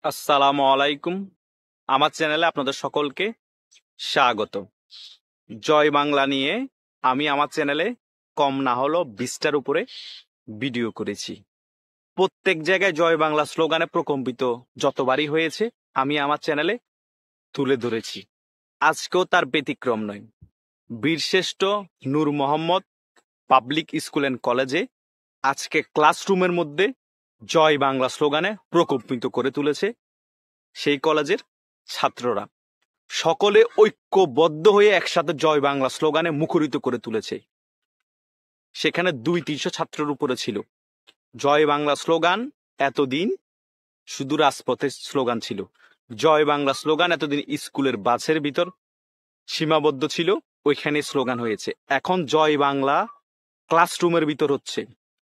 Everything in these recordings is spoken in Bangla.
আসসালামু আলাইকুম। আমার চ্যানেলে আপনাদের সকলকে স্বাগত। জয় বাংলা নিয়ে আমি আমার চ্যানেলে কম না হলো 20টার উপরে ভিডিও করেছি। প্রত্যেক জায়গায় জয় বাংলা স্লোগানে প্রকম্পিত যতবারই হয়েছে আমি আমার চ্যানেলে তুলে ধরেছি। আজকেও তার ব্যতিক্রম নয়। বীরশ্রেষ্ঠ নূর মোহাম্মদ পাবলিক স্কুল অ্যান্ড কলেজে আজকে ক্লাসরুমের মধ্যে জয় বাংলা স্লোগানে প্রকম্পিত করে তুলেছে সেই কলেজের ছাত্ররা। সকলে ঐক্যবদ্ধ হয়ে একসাথে জয় বাংলা স্লোগানে মুখরিত করে তুলেছে। সেখানে 200-300 ছাত্রের উপরে ছিল। জয় বাংলা স্লোগান এতদিন শুধু রাজপথের স্লোগান ছিল। জয় বাংলা স্লোগান এতদিন স্কুলের বাসের ভিতর সীমাবদ্ধ ছিল, ওইখানে স্লোগান হয়েছে। এখন জয় বাংলা ক্লাসরুমের ভিতর হচ্ছে।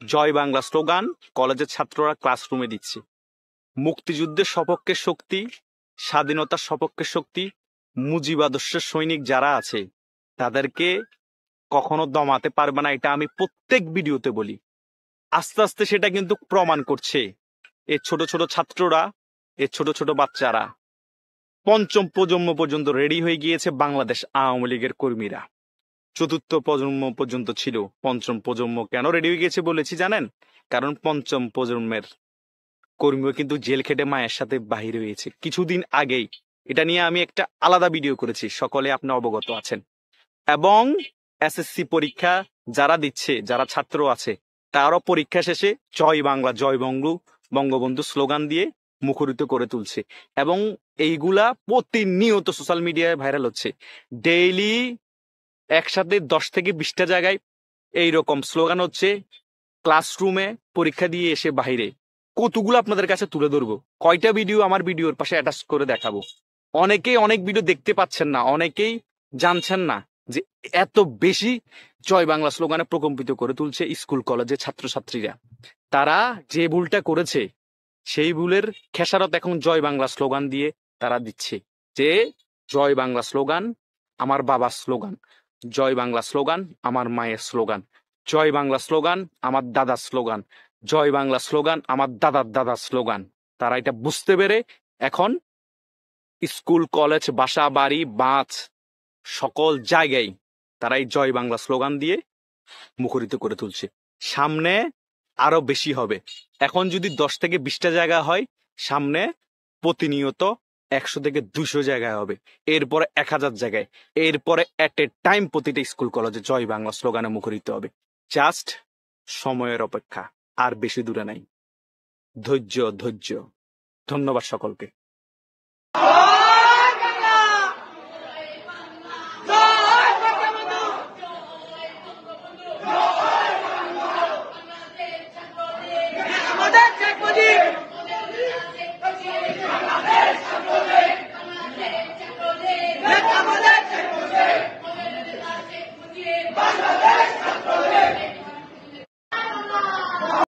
জয় বাংলা স্লোগান কলেজের ছাত্ররা ক্লাসরুমে দিচ্ছে। মুক্তিযুদ্ধের সপক্ষে শক্তি, স্বাধীনতার সপক্ষে শক্তি, মুজিবাদর্শের সৈনিক যারা আছে তাদেরকে কখনো দমাতে পারবে না, এটা আমি প্রত্যেক ভিডিওতে বলি। আস্তে আস্তে সেটা কিন্তু প্রমাণ করছে। এ ছোট ছোট ছাত্ররা, এ ছোট ছোট বাচ্চারা পঞ্চম প্রজন্ম পর্যন্ত রেডি হয়ে গিয়েছে। বাংলাদেশ আওয়ামী লীগের কর্মীরা চতুর্থ প্রজন্ম পর্যন্ত ছিল। পঞ্চম প্রজন্ম কেন রেডি হয়ে গিয়েছে বলেছি জানেন? কারণ পঞ্চম প্রজন্মের কর্মীও কিন্তু জেল খেটে মায়ের সাথে বাহির হয়েছে কিছুদিন আগেই। এটা নিয়ে আমি একটা আলাদা ভিডিও করেছি, সকলে আপনি অবগত আছেন। এবং এসএসসি পরীক্ষা যারা দিচ্ছে, যারা ছাত্র আছে, তারও পরীক্ষা শেষে জয় বাংলা জয় বঙ্গবন্ধু স্লোগান দিয়ে মুখরিত করে তুলছে। এবং এইগুলা প্রতিনিয়ত সোশ্যাল মিডিয়ায় ভাইরাল হচ্ছে। ডেইলি একসাথে 10 থেকে 20টা জায়গায় এইরকম স্লোগান হচ্ছে। ক্লাসরুমে পরীক্ষা দিয়ে এসে বাহিরে কতগুলো আপনাদের কাছে তুলে ধরবো। কয়টা ভিডিও আমার ভিডিওর পাশে অ্যাটাচ করে দেখাবো। অনেকেই অনেক ভিডিও দেখতে পাচ্ছেন না, অনেকেই জানছেন না যে এত বেশি জয় বাংলা স্লোগানে প্রকম্পিত করে তুলছে স্কুল কলেজের ছাত্রছাত্রীরা। তারা যে ভুলটা করেছে সেই ভুলের খেসারত এখন জয় বাংলা স্লোগান দিয়ে তারা দিচ্ছে। যে জয় বাংলা স্লোগান আমার বাবার স্লোগান, জয় বাংলা স্লোগান আমার মায়ের স্লোগান, জয় বাংলা স্লোগান আমার দাদার স্লোগান, জয় বাংলা স্লোগান আমার দাদার দাদার স্লোগান। তারা এটা বুঝতে পেরে এখন স্কুল কলেজ বাসা বাড়ি বাঁধ সকল জায়গায় তারা এই জয় বাংলা স্লোগান দিয়ে মুখরিত করে তুলছে। সামনে আরো বেশি হবে। এখন যদি 10 থেকে 20টা জায়গা হয়, সামনে প্রতিনিয়ত 100 থেকে 200 জায়গায় হবে, এরপরে 1000 জায়গায়, এরপরে এট এ টাইম প্রতিটা স্কুল কলেজে জয় বাংলা স্লোগানে মুখরিত হবে। জাস্ট সময়ের অপেক্ষা, আর বেশি দূরে নাই। ধৈর্য ধৈর্য। ধন্যবাদ সকলকে।